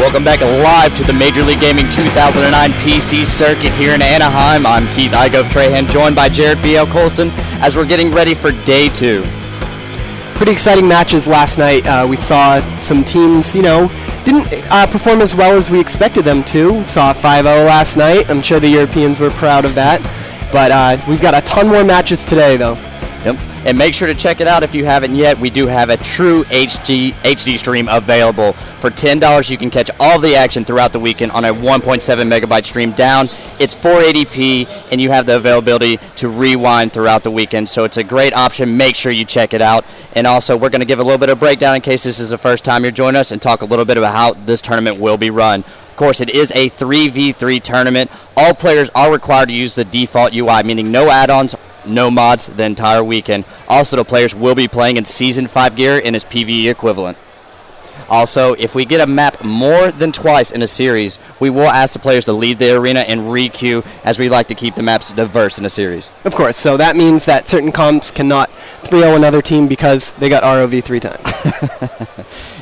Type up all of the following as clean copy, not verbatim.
Welcome back live to the Major League Gaming 2009 PC circuit here in Anaheim. I'm Keith Igo Trahan, joined by Jared B.L. Colston as we're getting ready for day 2. Pretty exciting matches last night. We saw some teams, didn't perform as well as we expected them to. We saw 5-0 last night. I'm sure the Europeans were proud of that. But we've got a ton more matches today, though. Yep. And make sure to check it out if you haven't yet. We do have a true HD stream available. For $10, you can catch all the action throughout the weekend on a 1.7 megabyte stream down. It's 480p, and you have the availability to rewind throughout the weekend. So it's a great option. Make sure you check it out. And also, we're going to give a little bit of breakdown in case this is the first time you're joining us and talk a little bit about how this tournament will be run. Of course, it is a 3v3 tournament. All players are required to use the default UI, meaning no add-ons, no mods the entire weekend. Also, the players will be playing in Season 5 gear in its PvE equivalent. Also, if we get a map more than twice in a series, we will ask the players to leave the arena and re-queue, as we like to keep the maps diverse in a series. Of course, so that means that certain comps cannot 3-0 another team because they got ROV 3 times.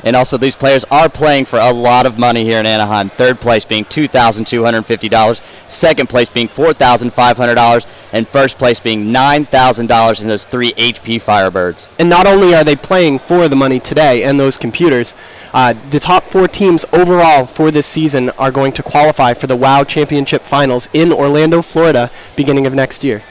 And also, these players are playing for a lot of money here in Anaheim. Third place being $2,250, second place being $4,500, and first place being $9,000 in those 3 HP Firebirds. And not only are they playing for the money today and those computers, the top 4 teams overall for this season are going to qualify for the WoW Championship Finals in Orlando, Florida, beginning of next year.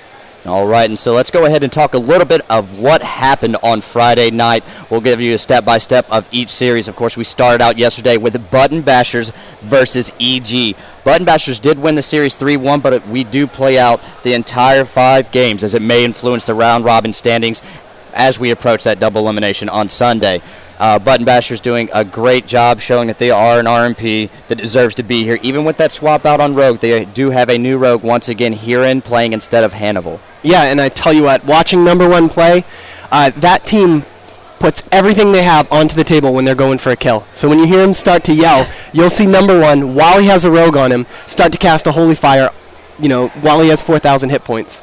All right, and so let's go ahead and talk a little bit of what happened on Friday night. We'll give you a step-by-step of each series. Of course, we started out yesterday with Button Bashers versus EG. Button Bashers did win the series 3-1, but we do play out the entire 5 games, as it may influence the round-robin standings as we approach that double elimination on Sunday. Button Bashers doing a great job showing that they are an RMP that deserves to be here. Even with that swap out on Rogue, they do have a new Rogue once again Heron playing instead of Hannibal. Yeah, and I tell you what, watching number 1 play, that team puts everything they have onto the table when they're going for a kill. So when you hear him start to yell, you'll see number 1, while he has a Rogue on him, start to cast a Holy Fire, while he has 4,000 hit points.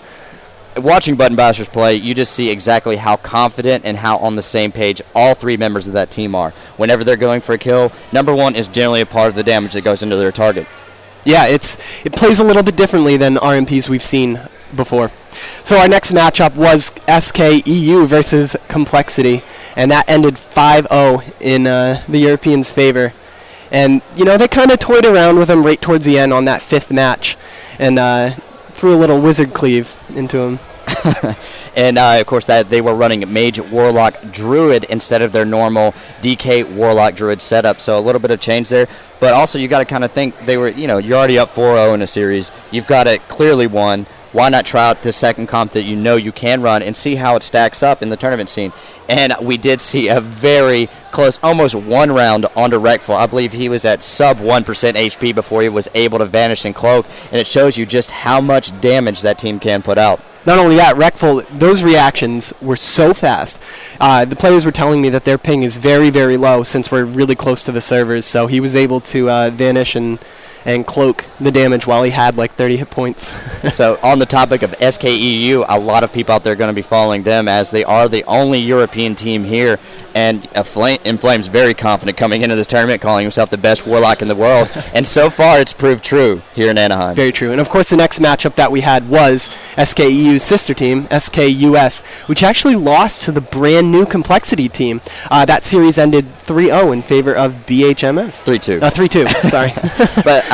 Watching Button Bashers play, you just see exactly how confident and how on the same page all 3 members of that team are. Whenever they're going for a kill, number 1 is generally a part of the damage that goes into their target. Yeah, it plays a little bit differently than RMPs we've seen before. So our next matchup was SKEU versus Complexity, and that ended 5-0 in the Europeans' favor. And, they kind of toyed around with him right towards the end on that 5th match, and threw a little wizard cleave into him. And, of course, that they were running Mage, Warlock, Druid instead of their normal DK, Warlock, Druid setup. So a little bit of change there. But also you got to kind of think they were, you're already up 4-0 in a series. You've got it clearly won. Why not try out the second comp that you can run and see how it stacks up in the tournament scene? And we did see a very close, almost 1 round onto Wreckful. I believe he was at sub 1% HP before he was able to vanish and cloak, and it shows you just how much damage that team can put out. Not only that, Wreckful, those reactions were so fast. The players were telling me that their ping is very, very low since we're really close to the servers, so he was able to vanish and cloak the damage while he had like 30 hit points. So on the topic of SKEU, a lot of people out there are going to be following them as they are the only European team here. And Inflame's very confident coming into this tournament, calling himself the best Warlock in the world. And so far, it's proved true here in Anaheim. Very true. And, of course, the next matchup that we had was SKEU's sister team, SKUS, which actually lost to the brand-new Complexity team. That series ended 3-0 in favor of BHMs. 3-2. 3-2, sorry. But,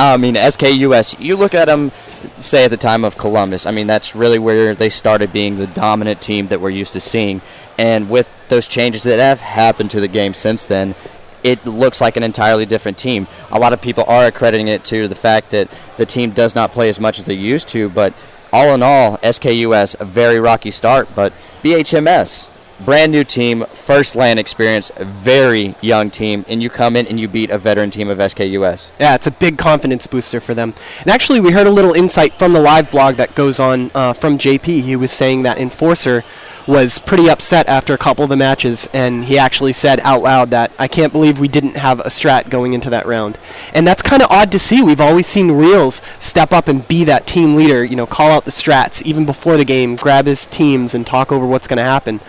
SKUS, you look at them, say, at the time of Columbus. That's really where they started being the dominant team that we're used to seeing. And with those changes that have happened to the game since then, it looks like an entirely different team. A lot of people are accrediting it to the fact that the team does not play as much as they used to, but all in all, SKUS, a very rocky start, but BHMS, brand new team, first LAN experience, very young team, and you come in and you beat a veteran team of SKUS. Yeah, it's a big confidence booster for them. And actually, we heard a little insight from the live blog that goes on from JP. He was saying that Enforcer was pretty upset after a couple of the matches, and he actually said out loud that, I can't believe we didn't have a strat going into that round. And that's kind of odd to see. We've always seen Reels step up and be that team leader, call out the strats even before the game, grab his teams and talk over what's going to happen.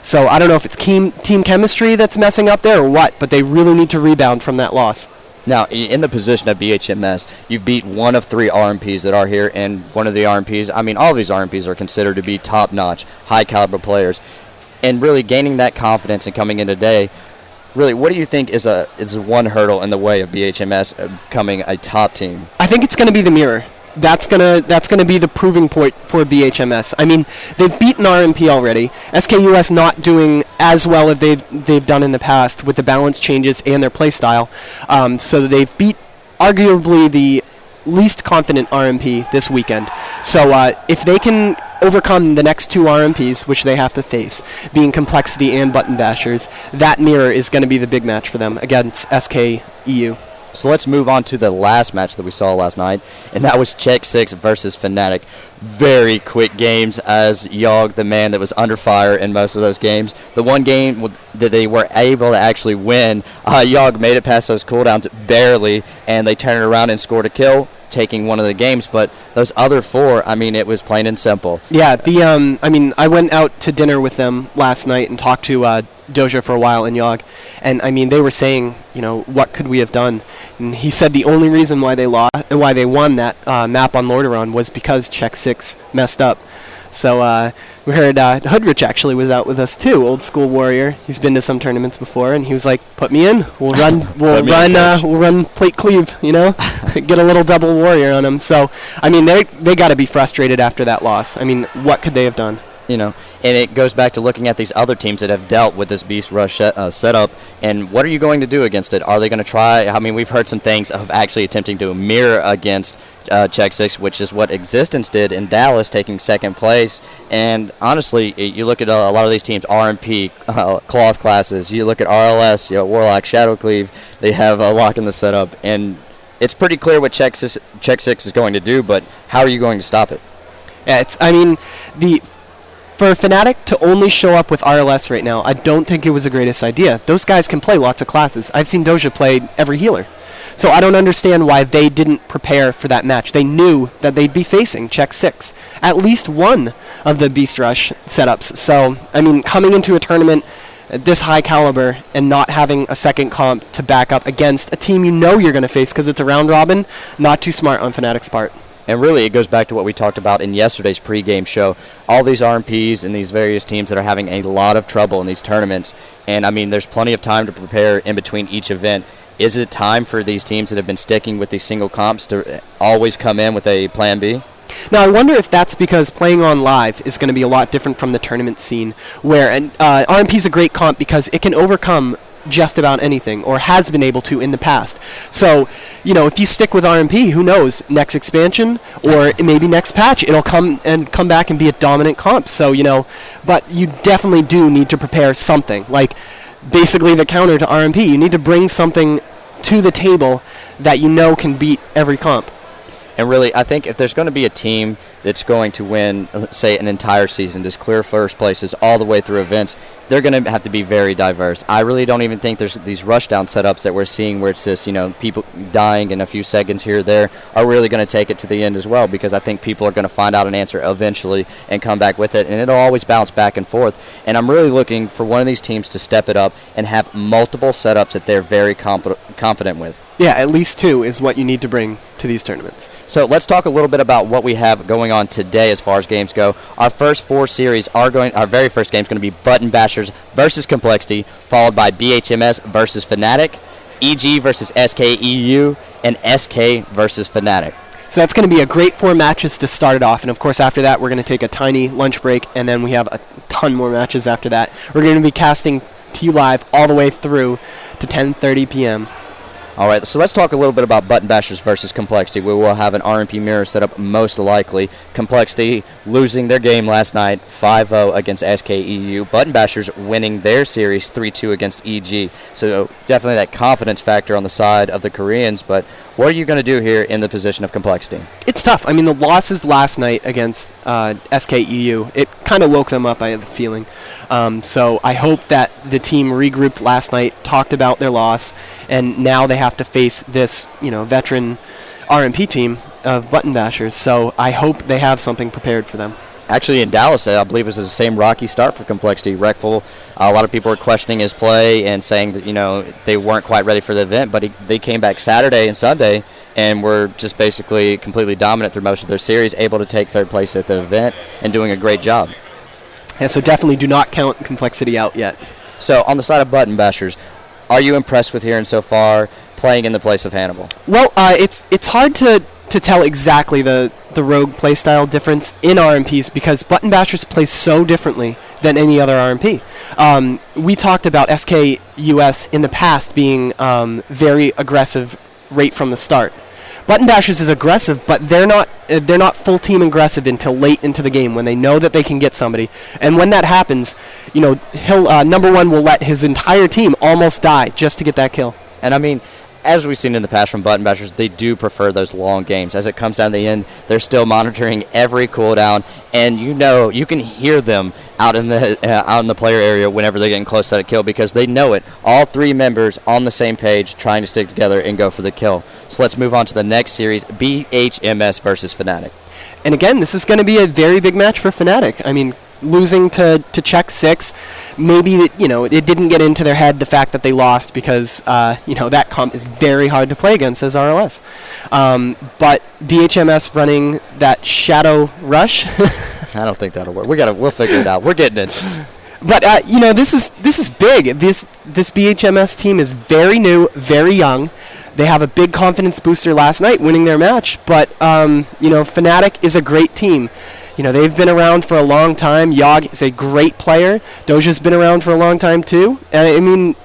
So I don't know if it's team chemistry that's messing up there or what, but they really need to rebound from that loss. Now, in the position of BHMS, you've beat one of 3 RMPs that are here, and one of the RMPs, I mean, all of these RMPs are considered to be top-notch, high-caliber players. And really gaining that confidence and coming in today, really, what do you think is one hurdle in the way of BHMS becoming a top team? I think it's going to be the mirror. That's gonna be the proving point for BHMS. I mean, they've beaten RMP already. SKUS not doing as well as they've done in the past with the balance changes and their play style. So they've beat arguably the least confident RMP this weekend. So if they can overcome the next 2 RMPs, which they have to face, being Complexity and Button Bashers, that mirror is going to be the big match for them against SKEU. So let's move on to the last match that we saw last night, and that was Czech 6 versus fnatic. Very quick games, as Yogg, the man that was under fire in most of those games. The one game that they were able to actually win, Yogg made it past those cooldowns barely, and they turned it around and scored a kill, taking one of the games. But those other 4, I mean, it was plain and simple. Yeah, I mean, I went out to dinner with them last night and talked to Doja for a while and Yogg, and I mean, they were saying, you know, what could we have done? And he said the only reason why they won that map on Lordaeron was because Czech 6 messed up. So we heard Hoodrich actually was out with us too, old school warrior. He's been to some tournaments before, and he was like, "Put me in. We'll run plate cleave, you know, get a little double warrior on him." So I mean, they got to be frustrated after that loss. I mean, what could they have done? You know, and it goes back to looking at these other teams that have dealt with this Beast Rush setup, and what are you going to do against it? Are they going to try? I mean, we've heard some things of actually attempting to mirror against Czech 6, which is what Existence did in Dallas, taking 2nd place. And honestly, you look at a lot of these teams, RMP, Cloth Classes, you look at RLS, Warlock, Shadowcleave, they have a lock in the setup, and it's pretty clear what Czech 6 is going to do, but how are you going to stop it? Yeah, for fnatic to only show up with RLS right now, I don't think it was the greatest idea. Those guys can play lots of classes. I've seen Doja play every healer. So I don't understand why they didn't prepare for that match. They knew that they'd be facing Czech 6, at least one of the Beast Rush setups. So, I mean, coming into a tournament at this high caliber and not having a second comp to back up against a team you know you're going to face because it's a round robin, not too smart on Fnatic's part. And really, it goes back to what we talked about in yesterday's pregame show. All these RMPs and these various teams that are having a lot of trouble in these tournaments. And, I mean, there's plenty of time to prepare in between each event. Is it time for these teams that have been sticking with these single comps to always come in with a plan B? Now, I wonder if that's because playing on live is going to be a lot different from the tournament scene, where RMP is a great comp because it can overcome just about anything, or has been able to in the past. So, you know, if you stick with RMP, who knows, next expansion or maybe next patch, it'll come back and be a dominant comp. So, you know, but you definitely do need to prepare something, like basically the counter to RMP. You need to bring something to the table that you know can beat every comp. And really, I think if there's going to be a team that's going to win, let's say, an entire season, just clear first places all the way through events, they're going to have to be very diverse. I really don't even think there's these rushdown setups that we're seeing where it's just, you know, people dying in a few seconds here or there are really going to take it to the end as well, because I think people are going to find out an answer eventually and come back with it, and it'll always bounce back and forth. And I'm really looking for one of these teams to step it up and have multiple setups that they're very confident with. Yeah, at least 2 is what you need to bring to these tournaments. So let's talk a little bit about what we have going on today as far as games go. Our first 4 series our very first game is going to be Button Bashers versus Complexity, followed by BHMS versus Fnatic, EG versus SKEU, and SK versus Fnatic. So that's going to be a great 4 matches to start it off, and of course after that we're going to take a tiny lunch break, and then we have a ton more matches after that. We're going to be casting to you live all the way through to 10:30 p.m. All right, so let's talk a little bit about Button Bashers versus Complexity. We will have an RMP mirror set up most likely. Complexity losing their game last night 5-0 against SKEU. Button Bashers winning their series 3-2 against EG. So definitely that confidence factor on the side of the Koreans. But what are you going to do here in the position of Complexity? It's tough. I mean, the losses last night against SKEU, it kind of woke them up, I have a feeling. So I hope that the team regrouped last night, talked about their loss, and now they have to face this, you know, veteran RMP team of Button Bashers. So I hope they have something prepared for them. actually in Dallas, I believe it was the same rocky start for Complexity. Wreckful, a lot of people were questioning his play and saying that, they weren't quite ready for the event, but they came back Saturday and Sunday and were just basically completely dominant through most of their series, able to take third place at the event and doing a great job. Yeah, so definitely do not count Complexity out yet. So on the side of Button Bashers, are you impressed with hearing so far playing in the place of Hannibal? Well, it's hard to tell exactly the rogue playstyle difference in RMPs because Button Bashers play so differently than any other RMP. We talked about SKUS in the past being very aggressive right from the start. Button Bashers is aggressive, but they're not full team aggressive until late into the game when they know that they can get somebody. And when that happens, he'll number one will let his entire team almost die just to get that kill. And I mean, as we've seen in the past from Button Bashers, they do prefer those long games. As it comes down to the end, they're still monitoring every cooldown, and you can hear them out in the player area whenever they're getting close to that kill because they know it. All three members on the same page trying to stick together and go for the kill. So let's move on to the next series, BHMs versus fnatic. And again, this is going to be a very big match for fnatic. I mean, losing to Czech 6, maybe it didn't get into their head the fact that they lost because that comp is very hard to play against as RLS. But BHMS running that Shadow Rush. I don't think that'll work. We'll figure it out. We're getting it. But this is big. This BHMS team is very new, very young. They have a big confidence booster last night, winning their match. But fnatic is a great team. They've been around for a long time. Yogg is a great player. Doja's been around for a long time, too. I mean,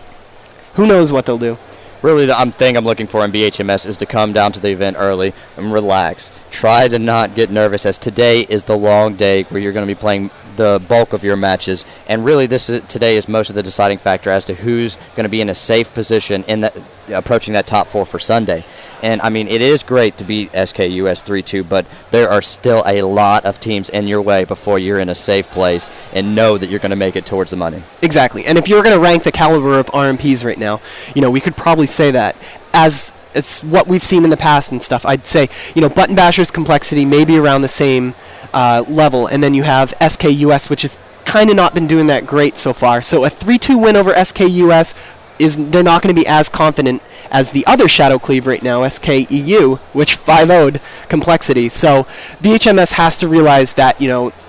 who knows what they'll do. Really, the thing I'm looking for in BHMS is to come down to the event early and relax. Try to not get nervous, as today is the long day where you're going to be playing the bulk of your matches. And really, today is most of the deciding factor as to who's going to be in a safe position in approaching that top 4 for Sunday. And, I mean, it is great to beat SKUS 3-2, but there are still a lot of teams in your way before you're in a safe place and know that you're going to make it towards the money. Exactly. And if you were going to rank the caliber of RMPs right now, we could probably say that as it's what we've seen in the past and stuff. I'd say, Button Bashers Complexity maybe around the same level, and then you have SKUS, which has kind of not been doing that great so far. So a 3-2 win over SKUS they're not going to be as confident as the other Shadow Cleave right now, SKEU, which 5-0'd Complexity. So BHMS has to realize that,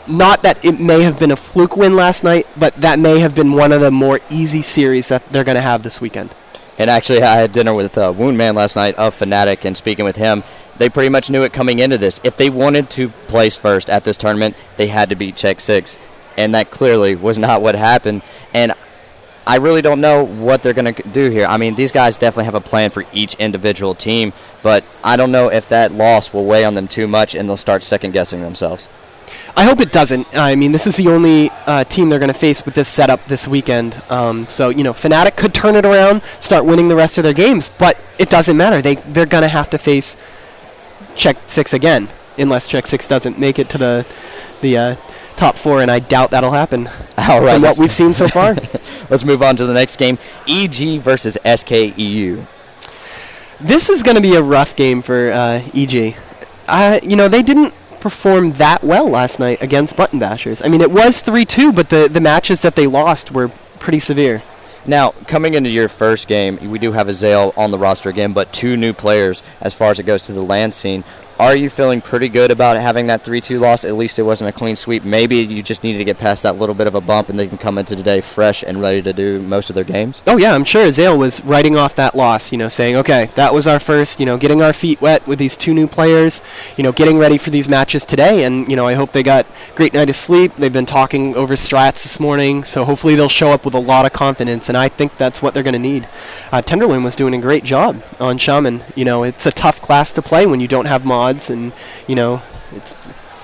not that it may have been a fluke win last night, but that may have been one of the more easy series that they're going to have this weekend. And actually, I had dinner with Woundman last night of fnatic, and speaking with him, they pretty much knew it coming into this. If they wanted to place first at this tournament, they had to beat Czech 6, and that clearly was not what happened. And I really don't know what they're going to do here. I mean, these guys definitely have a plan for each individual team, but I don't know if that loss will weigh on them too much and they'll start second-guessing themselves. I hope it doesn't. I mean, this is the only team they're going to face with this setup this weekend. So, fnatic could turn it around, start winning the rest of their games, but it doesn't matter. They're going to have to face Czech 6 again, unless Czech 6 doesn't make it to the top 4, and I doubt that'll happen. All right, from what we've seen so far. Let's move on to the next game, EG versus SKEU. This is going to be a rough game for EG. They didn't perform that well last night against Button Bashers. I mean, it was 3-2, but the matches that they lost were pretty severe. Now, coming into your first game, we do have a Zale on the roster again, but 2 new players as far as it goes to the LAN scene. Are you feeling pretty good about having that 3-2 loss? At least it wasn't a clean sweep. Maybe you just needed to get past that little bit of a bump and they can come into today fresh and ready to do most of their games? Oh, yeah, I'm sure Zale was writing off that loss, saying, okay, that was our first, getting our feet wet with these 2 new players, getting ready for these matches today. And, I hope they got a great night of sleep. They've been talking over strats this morning, so hopefully they'll show up with a lot of confidence, and I think that's what they're going to need. Tenderloin was doing a great job on Shaman. It's a tough class to play when you don't have mods. And, it's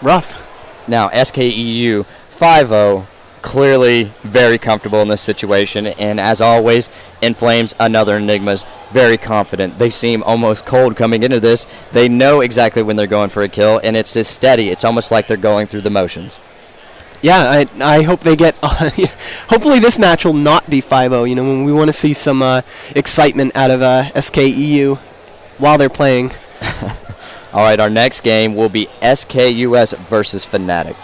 rough. Now, SKEU 5-0, clearly very comfortable in this situation. And as always, Inflames, another Enigma's, very confident. They seem almost cold coming into this. They know exactly when they're going for a kill, and it's just steady. It's almost like they're going through the motions. Yeah, I hope they get... hopefully this match will not be 5-0. When we want to see some excitement out of SKEU while they're playing. All right, our next game will be SKUS versus fnatic.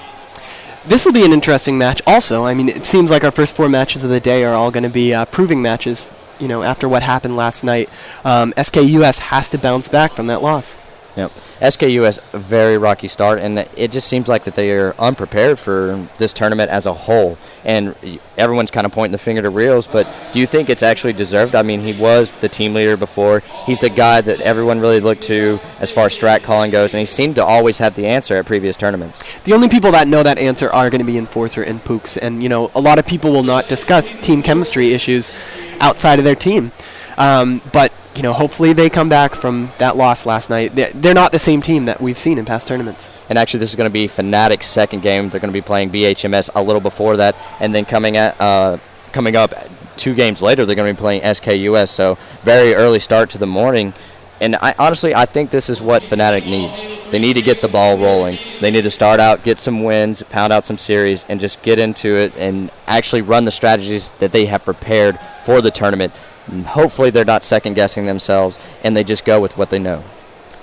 This will be an interesting match also. I mean, it seems like our first 4 matches of the day are all going to be proving matches, you know, after what happened last night. SKUS has to bounce back from that loss. Yep. SKUS, a very rocky start, and it just seems like that they are unprepared for this tournament as a whole. And everyone's kind of pointing the finger to Reels, but do you think it's actually deserved? I mean, he was the team leader before. He's the guy that everyone really looked to as far as strat calling goes, and he seemed to always have the answer at previous tournaments. The only people that know that answer are going to be Enforcer and Pooks, and, you know, a lot of people will not discuss team chemistry issues outside of their team. But you know, hopefully they come back from that loss last night. They're not the same team that we've seen in past tournaments. And actually, this is going to be Fnatic's second game. They're going to be playing BHMs a little before that, and then coming up 2 games later, they're going to be playing SKUS. So very early start to the morning. And honestly, I think this is what Fnatic needs. They need to get the ball rolling. They need to start out, get some wins, pound out some series, and just get into it and actually run the strategies that they have prepared for the tournament. And hopefully they're not second-guessing themselves, and they just go with what they know.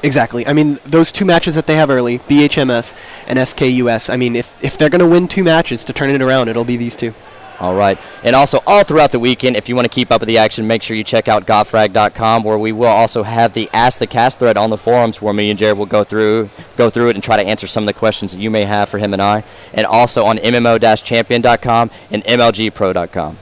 Exactly. I mean, those 2 matches that they have early, BHMS and SKUS, I mean, if they're going to win 2 matches to turn it around, it'll be these 2. All right. And also, all throughout the weekend, if you want to keep up with the action, make sure you check out gotfrag.com, where we will also have the Ask the Cast thread on the forums, where me and Jared will go through it and try to answer some of the questions that you may have for him and I. And also on MMO-champion.com and MLGpro.com.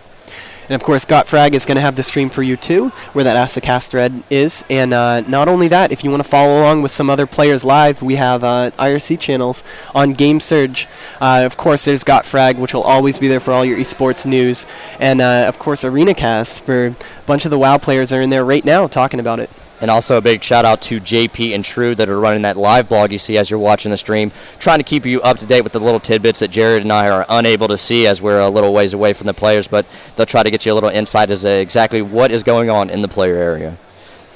And, of course, GotFrag is going to have the stream for you, too, where that Ask the Cast thread is. And not only that, if you want to follow along with some other players live, we have IRC channels on GameSurge. Of course, there's GotFrag, which will always be there for all your esports news. And, of course, ArenaCast for a bunch of the WoW players are in there right now talking about it. And also a big shout-out to JP and True that are running that live blog you see as you're watching the stream, trying to keep you up to date with the little tidbits that Jared and I are unable to see as we're a little ways away from the players, but they'll try to get you a little insight as to exactly what is going on in the player area.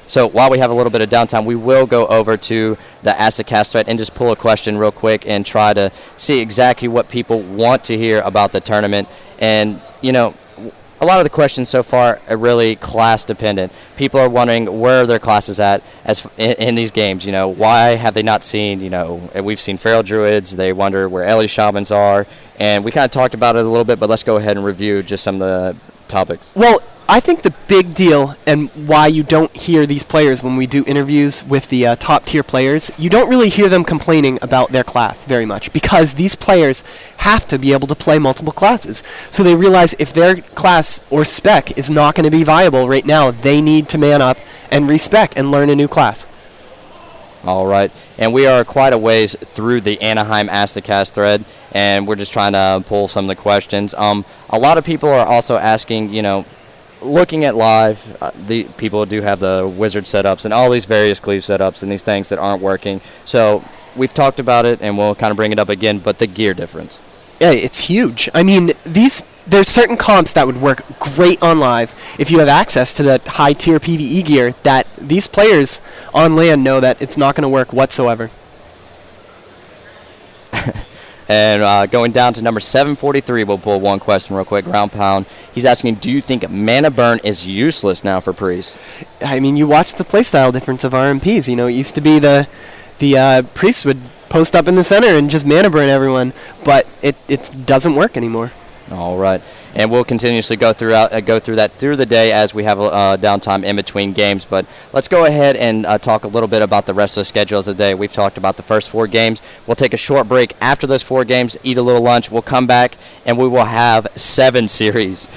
So while we have a little bit of downtime, we will go over to the Ask the Cast thread and just pull a question real quick and try to see exactly what people want to hear about the tournament. And, you know, a lot of the questions so far are really class dependent. People are wondering where their class is at in these games. You know, why have they not seen, you know, we've seen Feral Druids. They wonder where Ellie Shamans are. And we kind of talked about it a little bit, but let's go ahead and review just some of the topics. Well, I think the big deal and why you don't hear these players when we do interviews with the top-tier players, you don't really hear them complaining about their class very much, because these players have to be able to play multiple classes. So they realize if their class or spec is not going to be viable right now, they need to man up and respec and learn a new class. All right. And we are quite a ways through the Anaheim Ask the Cast thread, and we're just trying to pull some of the questions. A lot of people are also asking, you know, looking at live, the people do have the wizard setups and all these various cleave setups and these things that aren't working. So we've talked about it, and we'll kind of bring it up again, but the gear difference. Yeah, it's huge. I mean, there's certain comps that would work great on live if you have access to the high-tier PvE gear that these players on LAN know that it's not going to work whatsoever. And going down to number 743, we'll pull one question real quick. Ground Pound. He's asking, do you think mana burn is useless now for Priest? I mean, you watch the playstyle difference of RMPs. You know, it used to be the Priest would post up in the center and just mana burn everyone, but it doesn't work anymore. All right. And we'll continuously go through that through the day as we have downtime in between games. But let's go ahead and talk a little bit about the rest of the schedules of the day. We've talked about the first 4 games. We'll take a short break after those 4 games, eat a little lunch. We'll come back, and we will have 7 series.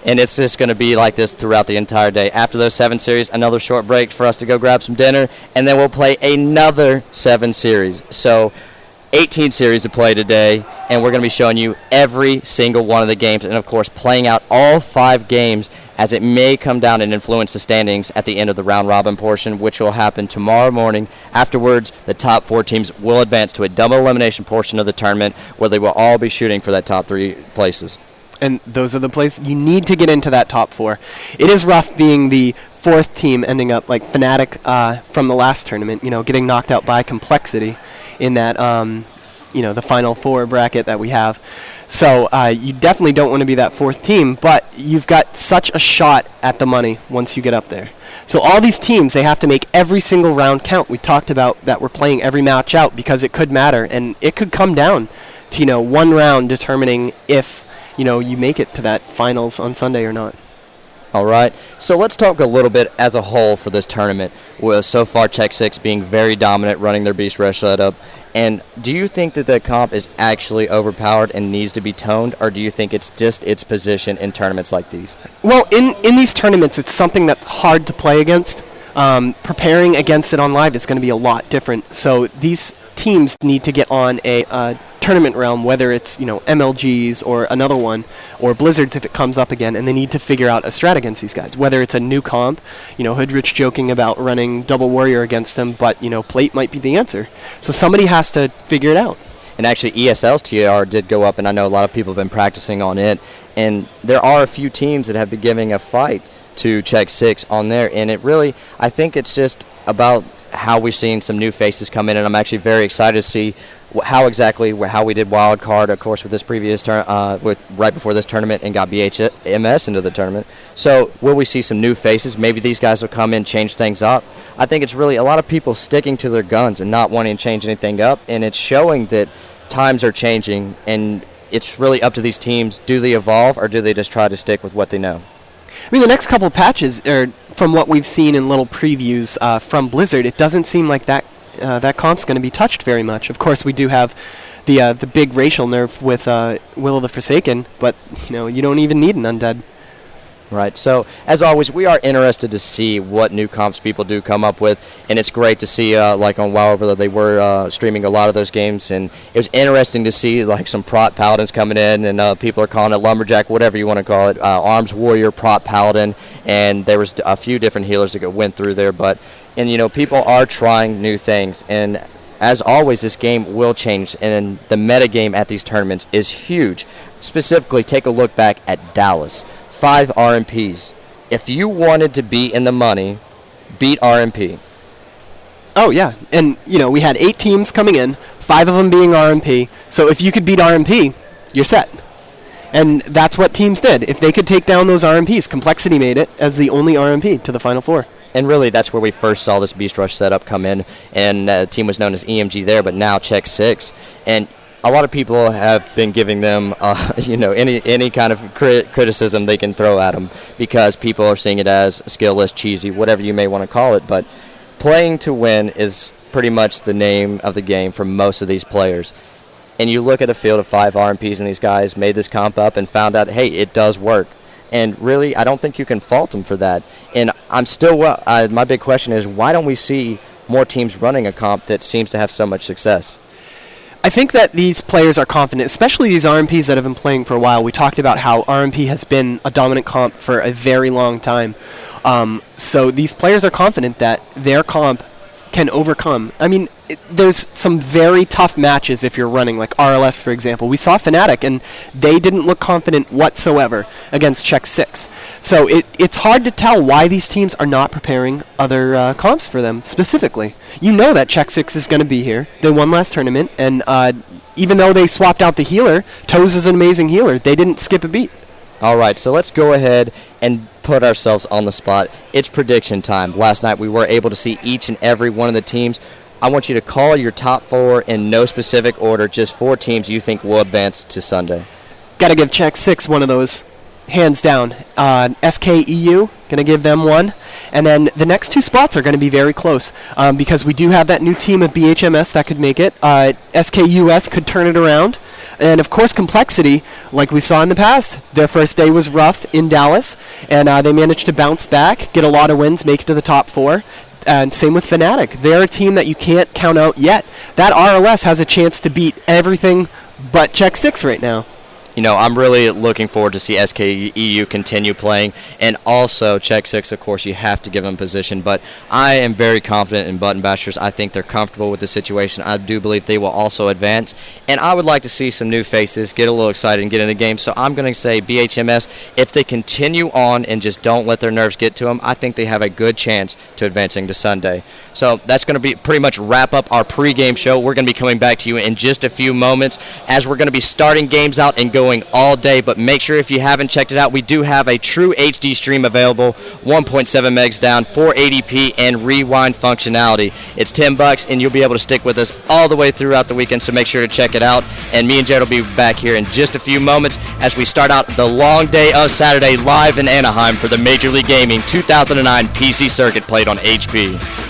And it's just going to be like this throughout the entire day. After those 7 series, another short break for us to go grab some dinner, and then we'll play another 7 series. So 18 series to play today, and we're going to be showing you every single one of the games, and of course playing out all 5 games, as it may come down and influence the standings at the end of the round robin portion, which will happen tomorrow morning. Afterwards, the top 4 teams will advance to a double elimination portion of the tournament, where they will all be shooting for that top 3 places. And those are the places you need to get into that top 4. It is rough being the 4th team, ending up like Fnatic from the last tournament, you know, getting knocked out by Complexity in that, you know, the final 4 bracket that we have. So you definitely don't want to be that 4th team, but you've got such a shot at the money once you get up there. So all these teams, they have to make every single round count. We talked about that we're playing every match out because it could matter, and it could come down one round determining if, you make it to that finals on Sunday or not. All right, so let's talk a little bit as a whole for this tournament, with so far Czech 6 being very dominant, running their Beast Rush setup. And do you think that the comp is actually overpowered and needs to be toned, or do you think it's just its position in tournaments like these? Well, in these tournaments, it's something that's hard to play against. Preparing against it on live is going to be a lot different. So these teams need to get on a tournament realm, whether it's MLGs or another one, or Blizzards if it comes up again, and they need to figure out a strat against these guys. Whether it's a new comp, Hoodrich joking about running double warrior against him, but plate might be the answer. So somebody has to figure it out. And actually, ESL's TR did go up, and I know a lot of people have been practicing on it. And there are a few teams that have been giving a fight to Czech 6 on there, and I think it's just about how we're seeing some new faces come in, and I'm actually very excited to see how we did wild card, of course, with this previous right before this tournament, and got BHMs into the tournament. So will we see some new faces? Maybe these guys will come in, change things up. I think it's really a lot of people sticking to their guns and not wanting to change anything up, and it's showing that times are changing, and it's really up to these teams. Do they evolve, or do they just try to stick with what they know? I mean, the next couple of patches, from what we've seen in little previews from Blizzard, it doesn't seem like that comp's going to be touched very much. Of course, we do have the big racial nerf with Will of the Forsaken, but you don't even need an undead. Right. So, as always, we are interested to see what new comps people do come up with, and it's great to see, like on WoW, that they were streaming a lot of those games, and it was interesting to see, like, some prot paladins coming in, and people are calling it lumberjack, whatever you want to call it, arms warrior, prot paladin, and there was a few different healers that went through there, and people are trying new things, and as always, this game will change, and the meta game at these tournaments is huge. Specifically, take a look back at Dallas. 5 RMPs. If you wanted to be in the money, beat RMP. Oh, yeah. And, we had 8 teams coming in, 5 of them being RMP. So if you could beat RMP, you're set. And that's what teams did. If they could take down those RMPs, Complexity made it as the only RMP to the Final Four. And really, that's where we first saw this Beast Rush setup come in. And the team was known as EMG there, but now Czech 6. And a lot of people have been giving them, any kind of criticism they can throw at them, because people are seeing it as skillless, cheesy, whatever you may want to call it. But playing to win is pretty much the name of the game for most of these players. And you look at a field of 5 RMPs, and these guys made this comp up and found out, hey, it does work. And really, I don't think you can fault them for that. And I'm still, my big question is, why don't we see more teams running a comp that seems to have so much success? I think that these players are confident, especially these RMPs that have been playing for a while. We talked about how RMP has been a dominant comp for a very long time. So these players are confident that their comp can overcome. I mean, there's some very tough matches if you're running, like RLS, for example. We saw Fnatic, and they didn't look confident whatsoever against Czech 6. So it's hard to tell why these teams are not preparing other comps for them specifically. You know that Czech 6 is going to be here. They won last tournament, and even though they swapped out the healer, Toes is an amazing healer. They didn't skip a beat. All right, so let's go ahead and put ourselves on the spot. It's prediction time. Last night we were able to see each and every one of the teams. I want you to call your top 4 in no specific order, just 4 teams you think will advance to Sunday. Got to give Czech 6 one of those, hands down. SKEU, going to give them one. And then the next 2 spots are going to be very close, because we do have that new team of BHMs that could make it. SKUS could turn it around. And, of course, Complexity, like we saw in the past, their first day was rough in Dallas, and they managed to bounce back, get a lot of wins, make it to the top 4. And same with Fnatic. They're a team that you can't count out yet. That RLS has a chance to beat everything but Czech 6 right now. I'm really looking forward to see SKEU continue playing, and also Czech 6, of course, you have to give them position, but I am very confident in Button Bashers. I think they're comfortable with the situation. I do believe they will also advance, and I would like to see some new faces get a little excited and get in the game, so I'm going to say BHMS, if they continue on and just don't let their nerves get to them, I think they have a good chance to advancing to Sunday. So that's going to be pretty much wrap up our pregame show. We're going to be coming back to you in just a few moments as we're going to be starting games out and go going all day, but make sure if you haven't checked it out, we do have a true HD stream available, 1.7 megs down, 480p, and rewind functionality. It's $10, and you'll be able to stick with us all the way throughout the weekend, so make sure to check it out. And me and Jared will be back here in just a few moments as we start out the long day of Saturday live in Anaheim for the Major League Gaming 2009 PC circuit played on HP.